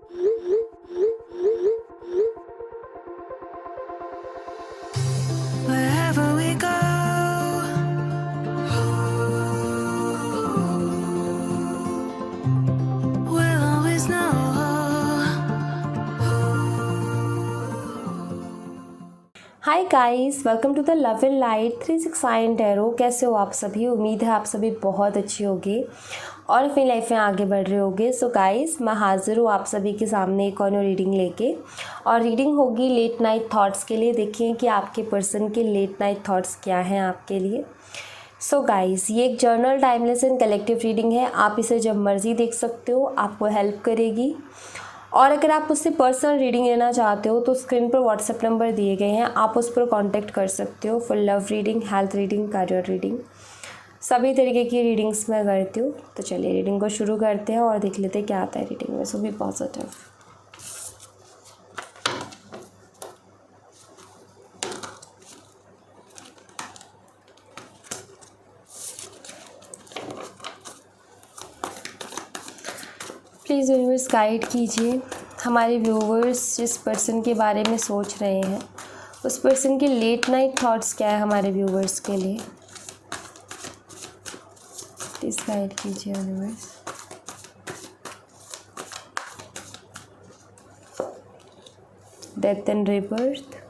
Wherever we go, we'll always know. Hi guys, welcome to the love and light 369 tarot. कैसे हो आप सभी? उम्मीद है आप सभी बहुत अच्छे होंगे और अपनी लाइफ में आगे बढ़ रहे होंगे। सो गाइस, मैं हाज़िर हूँ आप सभी के सामने एक और रीडिंग लेके, और रीडिंग होगी लेट नाइट थॉट्स के लिए। देखिए कि आपके पर्सन के लेट नाइट थॉट्स क्या हैं आपके लिए। सो गाइस, ये एक journal, timeless and collective reading है। आप इसे जब मर्ज़ी देख सकते हो, आपको हेल्प करेगी। और अगर आप उससे पर्सनल रीडिंग लेना चाहते हो तो स्क्रीन पर व्हाट्सएप नंबर दिए गए हैं, आप उस पर कांटेक्ट कर सकते हो for love reading, health reading, career reading, सभी तरीके की रीडिंग्स मैं करती हूँ। तो चलिए रीडिंग को शुरू करते हैं और देख लेते हैं क्या आता है रीडिंग में। So be positive. Please universe guide कीजिए हमारे व्यूवर्स जिस पर्सन के बारे में सोच रहे हैं, उस पर्सन के लेट नाइट थॉट्स क्या है हमारे व्यूवर्स के लिए। प्लीज़ गाइड कीजिए universe. Death and rebirth,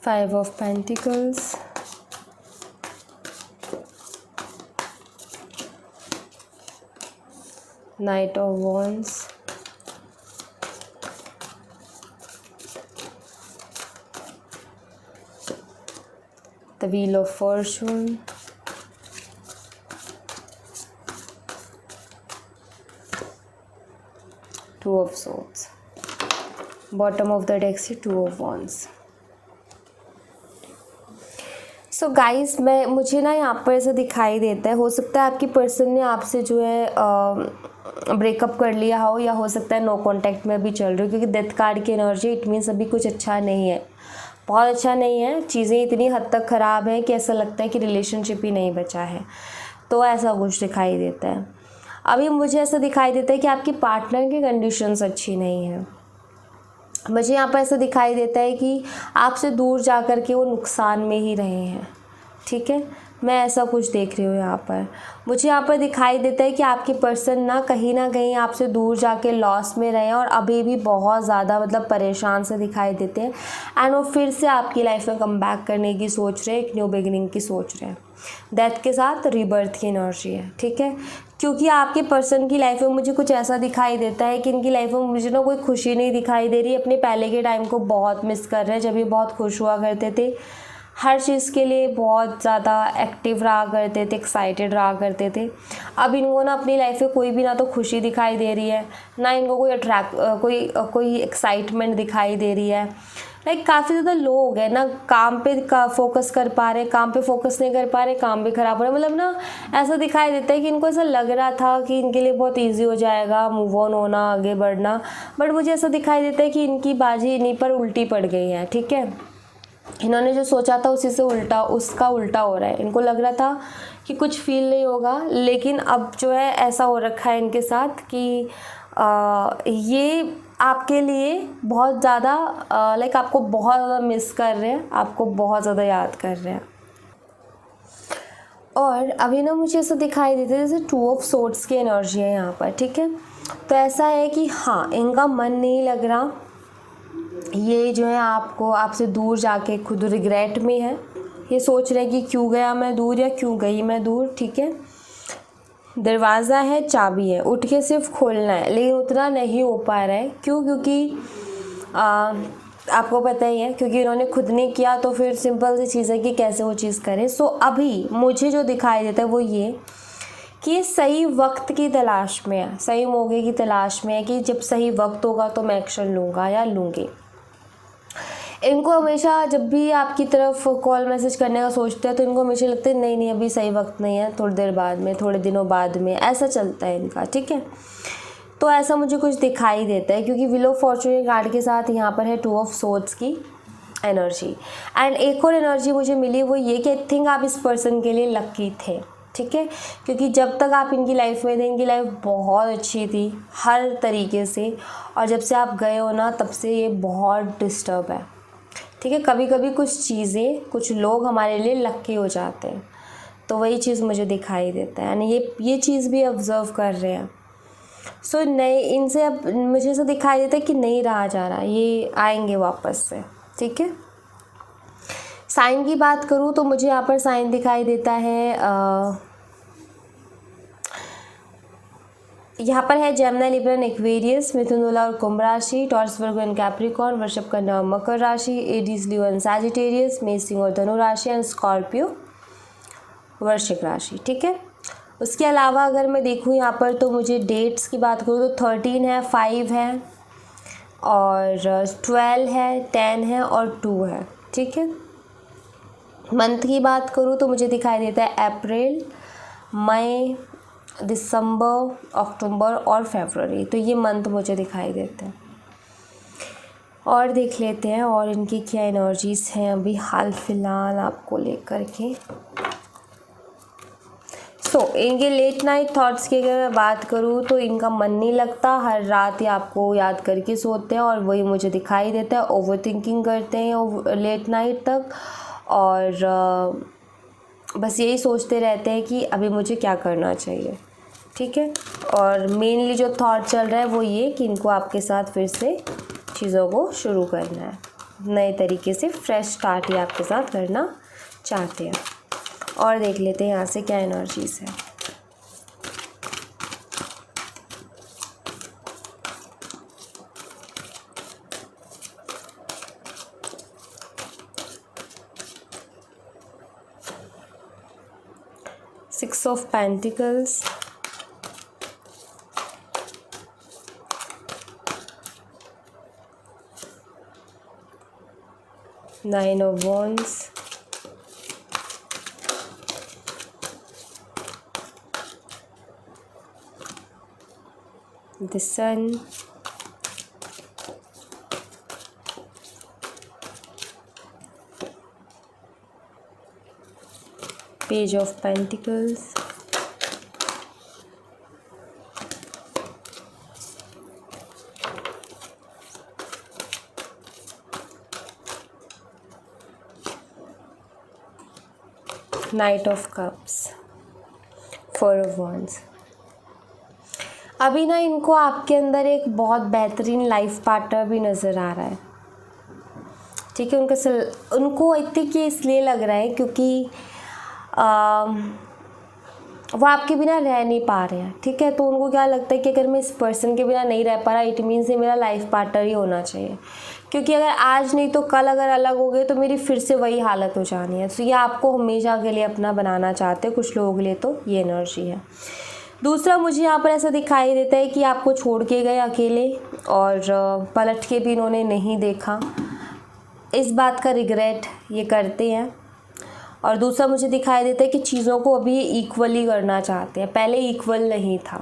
Five of Pentacles, Knight of Wands, the Wheel of Fortune, Two of Swords, bottom of the deck से Two of Wands। So guys, मुझे ना यहाँ पर ऐसा दिखाई देता है, हो सकता है आपकी पर्सन ने आपसे जो है ब्रेकअप कर लिया हो, या हो सकता है नो कांटेक्ट में भी चल रही हो, क्योंकि डेथ कार्ड की एनर्जी इट मीन्स अभी कुछ अच्छा नहीं है, बहुत अच्छा नहीं है। चीज़ें इतनी हद तक ख़राब हैं कि ऐसा लगता है कि रिलेशनशिप ही नहीं बचा है। तो ऐसा कुछ दिखाई देता है। अभी मुझे ऐसा दिखाई देता है कि आपकी पार्टनर की कंडीशंस अच्छी नहीं है। मुझे यहाँ पर ऐसा दिखाई देता है कि आपसे दूर जा कर के वो नुकसान में ही रहे हैं। ठीक है, मैं ऐसा कुछ देख रही हूँ यहाँ पर। मुझे यहाँ पर दिखाई देता है कि आपके पर्सन ना कहीं आपसे दूर जाके लॉस में रहे हैं और अभी भी बहुत ज़्यादा मतलब परेशान से दिखाई देते हैं, एंड वो फिर से आपकी लाइफ में कम बैक करने की सोच रहे हैं, एक न्यू बिगिनिंग की सोच रहे हैं। डेथ के साथ रीबर्थ की एनर्जी है। ठीक है, क्योंकि आपके पर्सन की लाइफ में मुझे कुछ ऐसा दिखाई देता है कि इनकी लाइफ में मुझे ना कोई खुशी नहीं दिखाई दे रही। अपने पहले के टाइम को बहुत मिस कर रहे हैं, जब ये बहुत खुश हुआ करते थे, हर चीज़ के लिए बहुत ज़्यादा एक्टिव रहा करते थे, एक्साइटेड रहा करते थे। अब इनको ना अपनी लाइफ में कोई भी ना तो खुशी दिखाई दे रही है, ना इनको कोई एक्साइटमेंट दिखाई दे रही है। लाइक काफ़ी ज़्यादा लो हो गए ना, काम पे फोकस कर पा रहे, काम पे फोकस नहीं कर पा रहे, काम भी ख़राब हो रहा है। मतलब ना ऐसा दिखाई देता है कि इनको ऐसा लग रहा था कि इनके लिए बहुत ईजी हो जाएगा मूव ऑन होना, आगे बढ़ना, बट मुझे ऐसा दिखाई देता है कि इनकी बाजी इन्हीं पर उल्टी पड़ गई है। ठीक है, इन्होंने जो सोचा था उसी से उसका उल्टा हो रहा है। इनको लग रहा था कि कुछ फील नहीं होगा, लेकिन अब जो है ऐसा हो रखा है इनके साथ कि ये आपके लिए बहुत ज़्यादा लाइक आपको बहुत ज़्यादा मिस कर रहे हैं, आपको बहुत ज़्यादा याद कर रहे हैं। और अभी ना मुझे ऐसा दिखाई देता है जैसे टू ऑफ सोर्ड्स की एनर्जी है यहाँ पर। ठीक है, तो ऐसा है कि हाँ, इनका मन नहीं लग रहा, ये जो है आपसे दूर जाके खुद रिग्रेट में है। ये सोच रहे हैं कि क्यों गया मैं दूर, या क्यों गई मैं दूर। ठीक है, दरवाज़ा है, चाबी है, उठ के सिर्फ खोलना है, लेकिन उतना नहीं हो पा रहा है। क्यों? क्योंकि आपको पता ही है, क्योंकि इन्होंने खुद नहीं किया, तो फिर सिंपल सी चीज़ है कि कैसे वो चीज़ करें। सो अभी मुझे जो दिखाई देता है वो ये कि ये सही वक्त की तलाश में है, सही मौके की तलाश में है कि जब सही वक्त होगा तो मैं एक्शन लूँगा या लूँगी। इनको हमेशा जब भी आपकी तरफ कॉल मैसेज करने का सोचते हैं तो इनको हमेशा लगता है नहीं अभी सही वक्त नहीं है, थोड़ी देर बाद में, थोड़े दिनों बाद में, ऐसा चलता है इनका। ठीक है, तो ऐसा मुझे कुछ दिखाई देता है, क्योंकि व्हील ऑफ फॉर्चून कार्ड के साथ यहाँ पर है टू ऑफ सोर्ड्स की एनर्जी। एंड एक और एनर्जी मुझे मिली वो ये कि आई थिंक आप इस पर्सन के लिए लकी थे, ठीक है, क्योंकि जब तक आप इनकी लाइफ में थे इनकी लाइफ बहुत अच्छी थी हर तरीके से, और जब से आप गए हो ना तब से ये बहुत डिस्टर्ब है, ठीक है। कभी कभी कुछ चीज़ें कुछ लोग हमारे लिए लकी हो जाते हैं, तो वही चीज़ मुझे दिखाई देता है, यानी ये चीज़ भी ऑब्ज़र्व कर रहे हैं। सो नए इनसे अब मुझे ऐसा दिखाई देता है कि नहीं रहा जा रहा, ये आएंगे वापस से, ठीक है। साइन की बात करूँ तो मुझे यहाँ पर साइन दिखाई देता है, यहाँ पर है जेमिनी, लिब्रा, एक्वेरियस, मिथुन, तुला और कुंभ राशि, टॉरस, वर्गो एंड कैप्रिकॉर्न, वृषभ, कन्या और मकर राशि, एडीज, लियो एंड सैजिटेरियस, मेष, सिंह और धनु राशि एंड स्कॉर्पियो वृश्चिक राशि, ठीक है। उसके अलावा अगर मैं देखूँ यहाँ पर तो मुझे डेट्स की बात करूँ तो 13 है, 5 है और 12 है, 10 है और 2 है, ठीक है। मंथ की बात करूँ तो मुझे दिखाई देता है अप्रैल, मई, दिसंबर, अक्टूबर और फरवरी, तो ये मंथ मुझे दिखाई देते हैं। और देख लेते हैं और इनकी क्या एनर्जीज़ हैं अभी हाल फिलहाल आपको लेकर के। इनके लेट नाइट थॉट्स की अगर मैं बात करूँ तो इनका मन नहीं लगता, हर रात ही आपको याद करके सोते हैं और वही मुझे दिखाई देता है। ओवर थिंकिंग करते हैं लेट नाइट तक और बस यही सोचते रहते हैं कि अभी मुझे क्या करना चाहिए, ठीक है। और मेनली जो थॉट चल रहा है वो ये कि इनको आपके साथ फिर से चीज़ों को शुरू करना है, नए तरीके से फ्रेश स्टार्ट ही आपके साथ करना चाहते हैं। और देख लेते हैं यहाँ से क्या एनर्जीज़ है। Six of Pentacles, Nine of Wands, the Sun, Page of Pentacles, Knight of Cups, Four of Wands। अभी ना इनको आपके अंदर एक बहुत बेहतरीन लाइफ पार्टनर भी नज़र आ रहा है, ठीक है। उनको आई थिंक ये इसलिए लग रहा है क्योंकि वो आपके बिना रह नहीं पा रहे हैं, ठीक है। तो उनको क्या लगता है कि अगर मैं इस पर्सन के बिना नहीं रह पा रहा, इट मीन्स ये मेरा लाइफ पार्टनर ही होना चाहिए, क्योंकि अगर आज नहीं तो कल अगर अलग हो गए तो मेरी फिर से वही हालत हो जानी है। तो ये आपको हमेशा के लिए अपना बनाना चाहते हैं, कुछ लोगों के लिए तो ये एनर्जी है। दूसरा मुझे यहाँ पर ऐसा दिखाई देता है कि आपको छोड़ के गए अकेले और पलट के भी इन्होंने नहीं देखा, इस बात का रिग्रेट ये करते हैं। और दूसरा मुझे दिखाई देता है कि चीज़ों को अभी इक्वली करना चाहते हैं, पहले इक्वल नहीं था,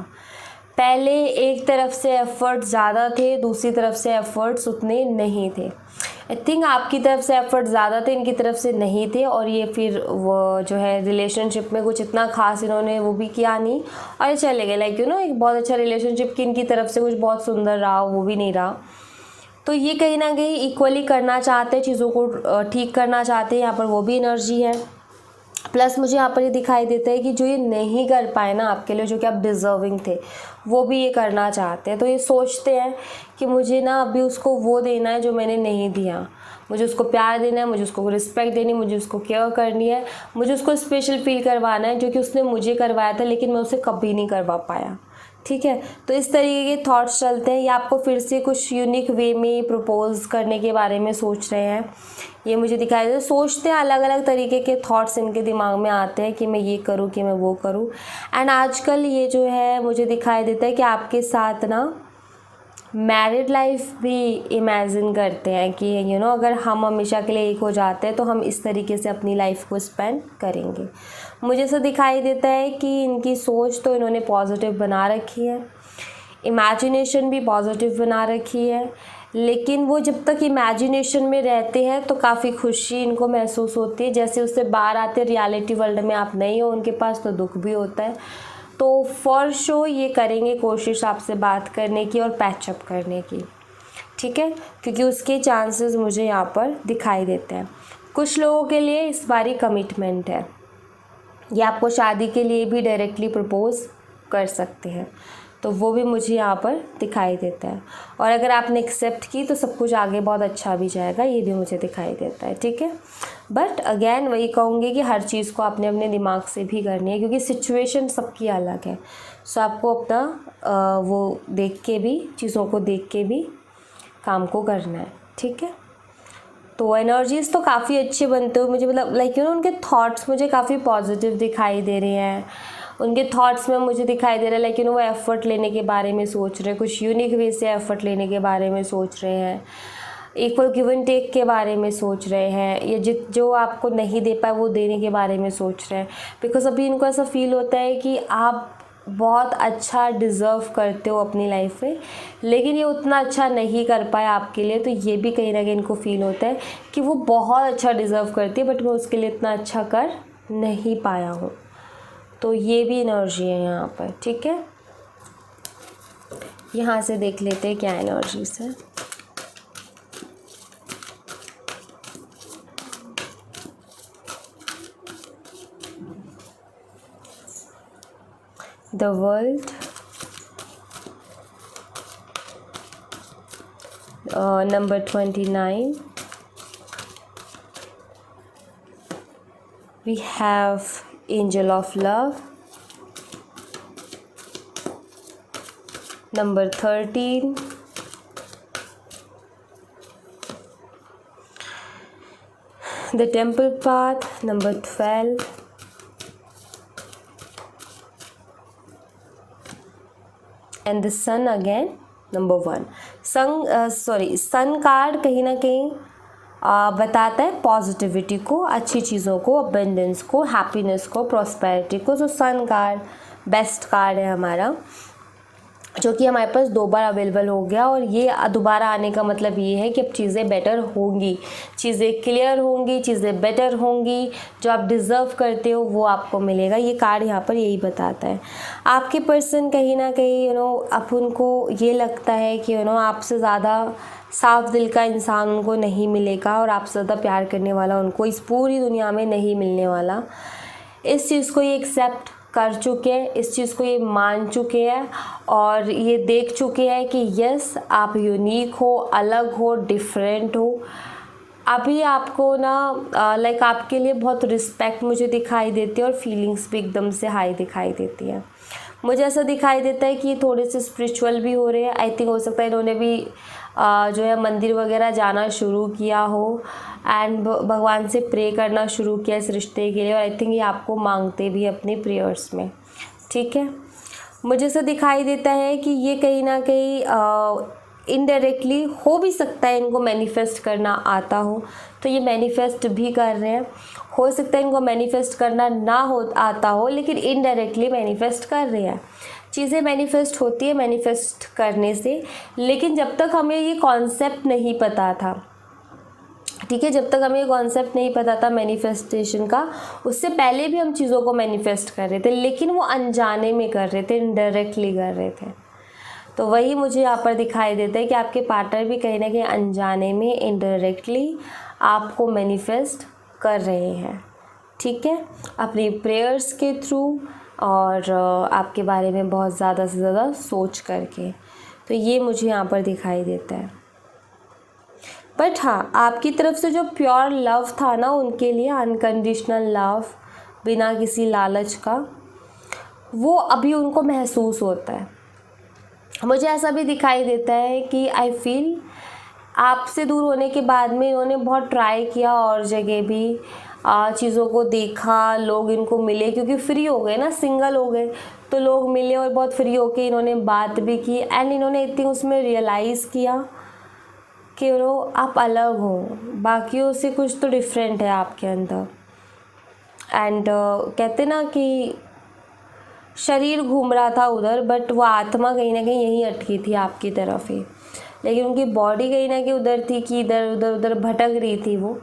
पहले एक तरफ से एफ़र्ट्स ज़्यादा थे, दूसरी तरफ से एफ़र्ट्स उतने नहीं थे। आई थिंक आपकी तरफ से एफ़र्ट ज़्यादा थे, इनकी तरफ से नहीं थे, और ये फिर वो जो है रिलेशनशिप में कुछ इतना खास इन्होंने वो भी किया नहीं और ये चले गए। लाइक एक बहुत अच्छा रिलेशनशिप कि इनकी तरफ से कुछ बहुत सुंदर रहा वो भी नहीं रहा। तो ये कहीं ना कहीं इक्वली करना चाहते हैं, चीज़ों को ठीक करना चाहते हैं, यहाँ पर वो भी एनर्जी है। प्लस मुझे यहाँ पर ये दिखाई देता है कि जो ये नहीं कर पाए ना आपके लिए, जो कि आप डिज़र्विंग थे, वो भी ये करना चाहते हैं। तो ये सोचते हैं कि मुझे ना अभी उसको वो देना है जो मैंने नहीं दिया, मुझे उसको प्यार देना है, मुझे उसको रिस्पेक्ट देनी है, मुझे उसको केयर करनी है, मुझे उसको स्पेशल फील करवाना है जो कि उसने मुझे करवाया था लेकिन मैं उसे कभी नहीं करवा पाया, ठीक है। तो इस तरीके के थॉट्स चलते हैं। ये आपको फिर से कुछ यूनिक वे में प्रपोज करने के बारे में सोच रहे हैं, ये मुझे दिखाई देता है। सोचते हैं, अलग अलग तरीके के थॉट्स इनके दिमाग में आते हैं कि मैं ये करूँ कि मैं वो करूँ। एंड आजकल ये जो है मुझे दिखाई देता है कि आपके साथ ना मैरिड लाइफ भी इमेजिन करते हैं कि अगर हम हमेशा के लिए एक हो जाते हैं तो हम इस तरीके से अपनी लाइफ को स्पेंड करेंगे। मुझे ऐसा दिखाई देता है कि इनकी सोच तो इन्होंने पॉजिटिव बना रखी है, इमेजिनेशन भी पॉजिटिव बना रखी है, लेकिन वो जब तक इमेजिनेशन में रहते हैं तो काफ़ी खुशी इनको महसूस होती है। जैसे उससे बाहर आते रियलिटी वर्ल्ड में आप नहीं हो उनके पास तो दुख भी होता है। तो फॉर श्योर ये करेंगे कोशिश आपसे बात करने की और पैचअप करने की, ठीक है, क्योंकि उसके चांसेस मुझे यहाँ पर दिखाई देते हैं। कुछ लोगों के लिए इस बारी कमिटमेंट है, ये आपको शादी के लिए भी डायरेक्टली प्रपोज कर सकते हैं, तो वो भी मुझे यहाँ पर दिखाई देता है। और अगर आपने एक्सेप्ट की तो सब कुछ आगे बहुत अच्छा भी जाएगा, ये भी मुझे दिखाई देता है, ठीक है। बट अगेन वही कहूँगी कि हर चीज़ को आपने अपने दिमाग से भी करनी है, क्योंकि सिचुएशन सबकी अलग है। सो आपको अपना वो देख के भी, चीज़ों को देख के भी काम को करना है, ठीक है। तो एनर्जीज़ तो काफ़ी अच्छे बनते हो मुझे, मतलब लाइक उनके थॉट्स मुझे काफ़ी पॉजिटिव दिखाई दे रहे हैं। उनके थॉट्स में मुझे दिखाई दे रहा है लेकिन वो एफ़र्ट लेने के बारे में सोच रहे हैं, कुछ यूनिक वे से एफ़र्ट लेने के बारे में सोच रहे हैं, इक्वल गिव एंड टेक के बारे में सोच रहे हैं, या जो आपको नहीं दे पाए वो देने के बारे में सोच रहे हैं। बिकॉज अभी इनको ऐसा फील होता है कि आप बहुत अच्छा डिज़र्व करते हो अपनी लाइफ में, लेकिन ये उतना अच्छा नहीं कर पाया आपके लिए, तो ये भी कहीं ना कहीं इनको फील होता है कि वो बहुत अच्छा डिज़र्व करती है बट मैं उसके लिए इतना अच्छा कर नहीं पाया हूँ। तो ये भी एनर्जी है यहाँ पर, ठीक है। यहाँ से देख लेते हैं क्या एनर्जीज है। The world, number 29, we have angel of love, number 13, the temple path, number 12, and the sun again, number 1. Sun card कहीं ना कहीं बताता है पॉजिटिविटी को, अच्छी चीज़ों को, अबंडेंस को, हैप्पीनेस को, प्रॉस्पेरिटी को। तो सन कार्ड बेस्ट कार्ड है हमारा, जो कि हमारे पास 2 बार अवेलेबल हो गया। और ये दोबारा आने का मतलब ये है कि अब चीज़ें बेटर होंगी, चीज़ें क्लियर होंगी, चीज़ें बेटर होंगी, जो आप डिज़र्व करते हो वो आपको मिलेगा। ये कार्ड यहाँ पर यही बताता है। आपके पर्सन कहीं ना कहीं अब उनको ये लगता है कि आपसे ज़्यादा साफ दिल का इंसान उनको नहीं मिलेगा और आपसे ज़्यादा प्यार करने वाला उनको इस पूरी दुनिया में नहीं मिलने वाला। इस चीज़ को ये एक्सेप्ट कर चुके हैं, इस चीज़ को ये मान चुके हैं और ये देख चुके हैं कि यस आप यूनिक हो, अलग हो, डिफरेंट हो। अभी आपको लाइक आपके लिए बहुत रिस्पेक्ट मुझे दिखाई देती है और फीलिंग्स भी एकदम से हाई दिखाई देती है। मुझे ऐसा दिखाई देता है कि थोड़े से स्पिरिचुअल भी हो रहे हैं। आई थिंक हो सकता है इन्होंने भी जो है मंदिर वगैरह जाना शुरू किया हो एंड भगवान से प्रे करना शुरू किया इस रिश्ते के लिए, और आई थिंक ये आपको मांगते भी अपने प्रेयर्स में, ठीक है। मुझे ऐसा दिखाई देता है कि ये कहीं ना कहीं इनडायरेक्टली हो भी सकता है इनको मैनिफेस्ट करना आता हो, तो ये मैनिफेस्ट भी कर रहे हैं। हो सकता है इनको मैनिफेस्ट करना ना हो आता हो लेकिन इनडायरेक्टली मैनिफेस्ट कर रहे हैं। चीज़ें मैनिफेस्ट होती है मैनिफेस्ट करने से, लेकिन जब तक हमें ये कॉन्सेप्ट नहीं पता था, ठीक है, जब तक हमें ये कॉन्सेप्ट नहीं पता था मैनिफेस्टेशन का, उससे पहले भी हम चीज़ों को मैनिफेस्ट कर रहे थे, लेकिन वो अनजाने में कर रहे थे, इनडायरेक्टली कर रहे थे। तो वही मुझे यहाँ पर दिखाई देता है कि आपके पार्टनर भी कहीं ना कहीं अनजाने में इनडायरेक्टली आपको मैनिफेस्ट कर रहे हैं, ठीक है, अपनी प्रेयर्स के थ्रू और आपके बारे में बहुत ज़्यादा से ज़्यादा सोच करके। तो ये मुझे यहाँ पर दिखाई देता है। बट हाँ, आपकी तरफ से जो प्योर लव था ना उनके लिए, अनकंडीशनल लव बिना किसी लालच का, वो अभी उनको महसूस होता है। मुझे ऐसा भी दिखाई देता है कि आई फील आपसे दूर होने के बाद में इन्होंने बहुत ट्राई किया और जगह भी चीज़ों को देखा, लोग इनको मिले क्योंकि फ्री हो गए ना, सिंगल हो गए तो लोग मिले और बहुत फ्री होके इन्होंने बात भी की एंड इन्होंने इतनी उसमें रियलाइज़ किया कि आप अलग हो, बाकियों से कुछ तो डिफरेंट है आपके अंदर। एंड कहते ना कि शरीर घूम रहा था उधर बट वो आत्मा कहीं ना कहीं यहीं अटकी थी आपकी तरफ ही। लेकिन उनकी बॉडी कहीं ना कहीं उधर थी कि इधर उधर उधर भटक रही थी, वो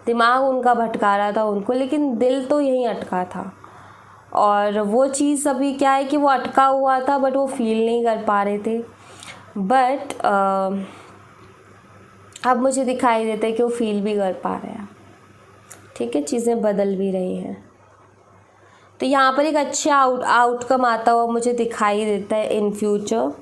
दिमाग उनका भटका रहा था उनको, लेकिन दिल तो यहीं अटका था। और वो चीज़ अभी क्या है कि वो अटका हुआ था बट वो फील नहीं कर पा रहे थे। बट अब मुझे दिखाई देता है कि वो फील भी कर पा रहे हैं। ठीक है, चीज़ें बदल भी रही हैं। तो यहाँ पर एक अच्छा आउटकम आता हुआ मुझे दिखाई देता है इन फ्यूचर।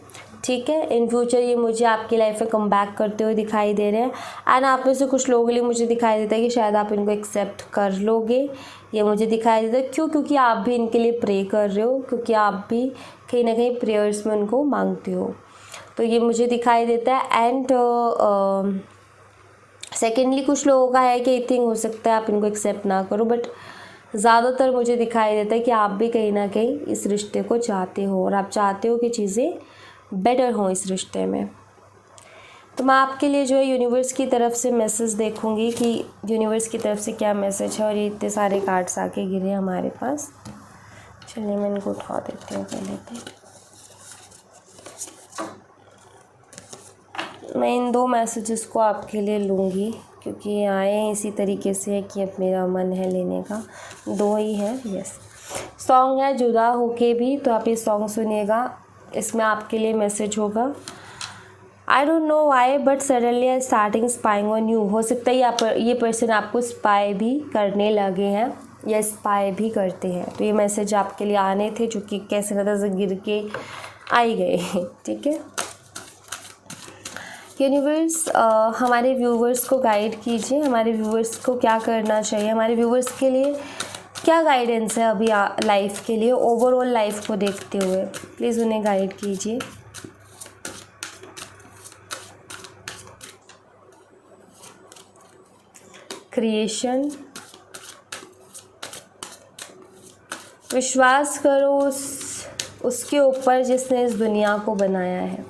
ठीक है, इन फ्यूचर ये मुझे आपकी लाइफ में कम बैक करते हुए दिखाई दे रहे हैं। एंड आप में से कुछ लोगों के लिए मुझे दिखाई देता है कि शायद आप इनको एक्सेप्ट कर लोगे। ये मुझे दिखाई देता है क्यों, क्योंकि आप भी इनके लिए प्रे कर रहे हो, क्योंकि आप भी कहीं ना कहीं प्रेयर्स में उनको मांगते हो। तो ये मुझे दिखाई देता है। एंड सेकेंडली कुछ लोगों का है कि आई थिंक हो सकता है आप इनको एक्सेप्ट ना करो, बट ज़्यादातर मुझे दिखाई देता है कि आप भी कहीं ना कहीं इस रिश्ते को चाहते हो और आप चाहते हो कि चीज़ें बेटर हों इस रिश्ते में। तो मैं आपके लिए जो है यूनिवर्स की तरफ से मैसेज देखूंगी कि यूनिवर्स की तरफ से क्या मैसेज है। और ये इतने सारे कार्ड्स आके गिरे हमारे पास। चलिए मैं इनको उठा देती हूँ पहले तो। मैं इन 2 मैसेजेस को आपके लिए लूँगी क्योंकि ये आए हैं इसी तरीके से कि अब मेरा मन है लेने का। 2 ही है। यस, सॉन्ग है जुदा होके भी, तो आप ये सॉन्ग सुनिएगा। इसमें आपके लिए मैसेज होगा। I don't know why but suddenly I starting spying on you. हो सकता है ये पर्सन आपको स्पाई भी करने लगे हैं या स्पाई भी करते हैं। तो ये मैसेज आपके लिए आने थे जो कि कैसे नजर से गिर के आई गए। ठीक है, यूनिवर्स हमारे व्यूवर्स को गाइड कीजिए। हमारे व्यूवर्स को क्या करना चाहिए, हमारे व्यूवर्स के लिए क्या गाइडेंस है अभी लाइफ के लिए, ओवरऑल लाइफ को देखते हुए प्लीज़ उन्हें गाइड कीजिए। क्रिएशन, विश्वास करो उसके ऊपर जिसने इस दुनिया को बनाया है।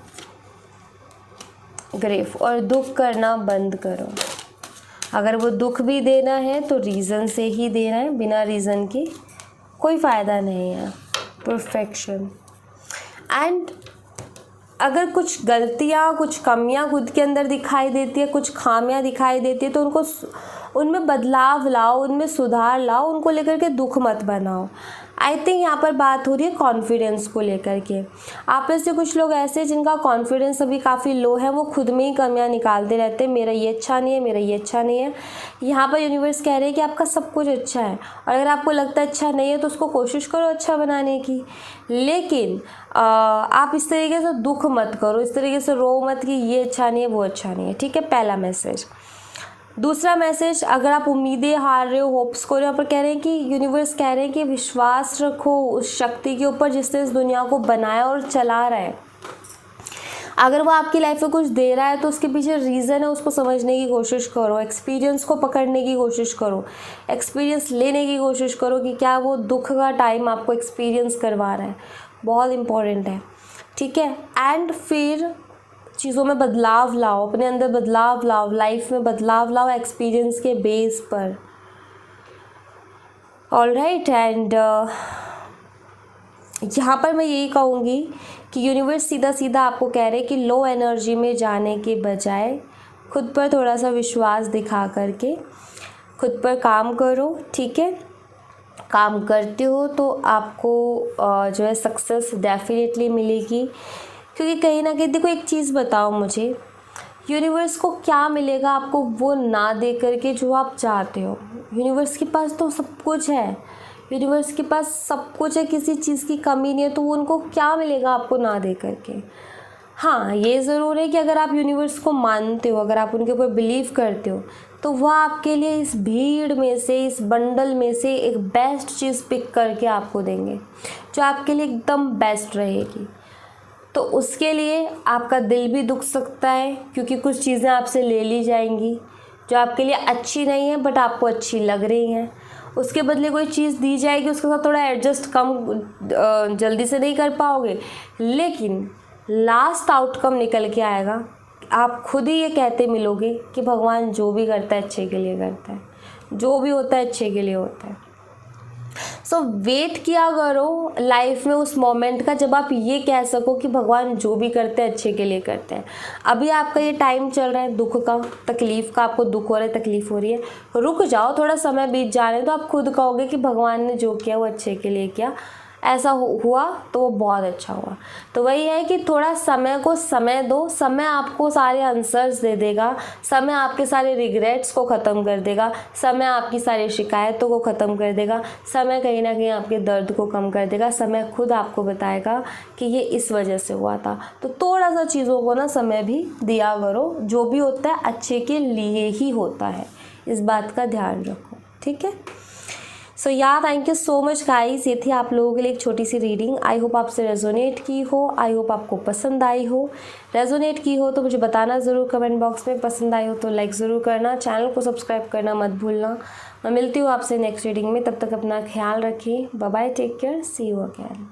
ग्रेफ, और दुख करना बंद करो। अगर वो दुख भी देना है तो रीज़न से ही देना है, बिना रीज़न के कोई फ़ायदा नहीं है। परफेक्शन, एंड अगर कुछ गलतियाँ, कुछ कमियाँ खुद के अंदर दिखाई देती है, कुछ खामियाँ दिखाई देती है, तो उनको उनमें बदलाव लाओ, उनमें सुधार लाओ, उनको लेकर के दुख मत बनाओ। आई थिंक यहाँ पर बात हो रही है कॉन्फिडेंस को लेकर के। आप में से कुछ लोग ऐसे जिनका कॉन्फिडेंस अभी काफ़ी लो है, वो खुद में ही कमियाँ निकालते रहते हैं, मेरा ये अच्छा नहीं है, मेरा ये अच्छा नहीं है। यहाँ पर यूनिवर्स कह रहे हैं कि आपका सब कुछ अच्छा है, और अगर आपको लगता है अच्छा नहीं है तो उसको कोशिश करो अच्छा बनाने की। लेकिन आप इस तरीके से दुख मत करो, इस तरीके से रो मत कि ये अच्छा नहीं है, वो अच्छा नहीं है। ठीक है, पहला मैसेज। दूसरा मैसेज, अगर आप उम्मीदें हार रहे हो, होप्स खो रहे हो, यहाँ पर कह रहे हैं कि यूनिवर्स कह रहे हैं कि विश्वास रखो उस शक्ति के ऊपर जिसने इस दुनिया को बनाया और चला रहा है। अगर वो आपकी लाइफ में कुछ दे रहा है तो उसके पीछे रीज़न है, उसको समझने की कोशिश करो, एक्सपीरियंस को पकड़ने की कोशिश करो, एक्सपीरियंस लेने की कोशिश करो कि क्या वो दुख का टाइम आपको एक्सपीरियंस करवा रहा है। बहुत इम्पॉर्टेंट है। ठीक है, एंड फिर चीज़ों में बदलाव लाओ, अपने अंदर बदलाव लाओ, लाइफ में बदलाव लाओ एक्सपीरियंस के बेस पर। ऑल राइट, एंड यहाँ पर मैं यही कहूँगी कि यूनिवर्स सीधा सीधा आपको कह रहे हैं कि लो एनर्जी में जाने के बजाय खुद पर थोड़ा सा विश्वास दिखा करके खुद पर काम करो। ठीक है, काम करते हो तो आपको जो है सक्सेस डेफिनेटली मिलेगी। क्योंकि कहीं ना कहीं देखो, एक चीज़ बताओ मुझे, यूनिवर्स को क्या मिलेगा आपको वो ना दे करके जो आप चाहते हो। यूनिवर्स के पास तो सब कुछ है, यूनिवर्स के पास सब कुछ है, किसी चीज़ की कमी नहीं है, तो वो उनको क्या मिलेगा आपको ना दे करके। हाँ, ये ज़रूर है कि अगर आप यूनिवर्स को मानते हो, अगर आप उनके ऊपर बिलीव करते हो, तो वह आपके लिए इस भीड़ में से, इस बंडल में से एक बेस्ट चीज़ पिक करके आपको देंगे जो आपके लिए एकदम बेस्ट रहेगी। तो उसके लिए आपका दिल भी दुख सकता है क्योंकि कुछ चीज़ें आपसे ले ली जाएंगी जो आपके लिए अच्छी नहीं है बट आपको अच्छी लग रही हैं। उसके बदले कोई चीज़ दी जाएगी, उसके साथ थोड़ा एडजस्ट कम जल्दी से नहीं कर पाओगे, लेकिन लास्ट आउटकम निकल के आएगा। आप खुद ही ये कहते मिलोगे कि भगवान जो भी करता है अच्छे के लिए करता है, जो भी होता है अच्छे के लिए होता है। सो वेट किया करो लाइफ में उस मोमेंट का जब आप ये कह सको कि भगवान जो भी करते हैं अच्छे के लिए करते हैं। अभी आपका ये टाइम चल रहा है दुख का, तकलीफ़ का, आपको दुख हो रहा है, तकलीफ़ हो रही है, रुक जाओ, थोड़ा समय बीत जाने तो आप खुद कहोगे कि भगवान ने जो किया वो अच्छे के लिए किया, ऐसा हुआ तो वो बहुत अच्छा हुआ। तो वही है कि थोड़ा समय को समय दो, समय आपको सारे आंसर्स दे देगा, समय आपके सारे रिग्रेट्स को ख़त्म कर देगा, समय आपकी सारी शिकायतों को ख़त्म कर देगा, समय कहीं ना कहीं आपके दर्द को कम कर देगा, समय खुद आपको बताएगा कि ये इस वजह से हुआ था। तो थोड़ा सा चीज़ों को ना समय भी दिया करो, जो भी होता है अच्छे के लिए ही होता है, इस बात का ध्यान रखो, ठीक है। So thank you so much guys, ये थी आप लोगों के लिए एक छोटी सी रीडिंग। आई होप आपसे रेजोनेट की हो, आई होप आपको पसंद आई हो। रेजोनेट की हो तो मुझे बताना ज़रूर कमेंट बॉक्स में, पसंद आई हो तो लाइक ज़रूर करना, चैनल को सब्सक्राइब करना मत भूलना। मैं मिलती हूँ आपसे नेक्स्ट रीडिंग में, तब तक अपना ख्याल रखिए। Bye bye, take care, see you again.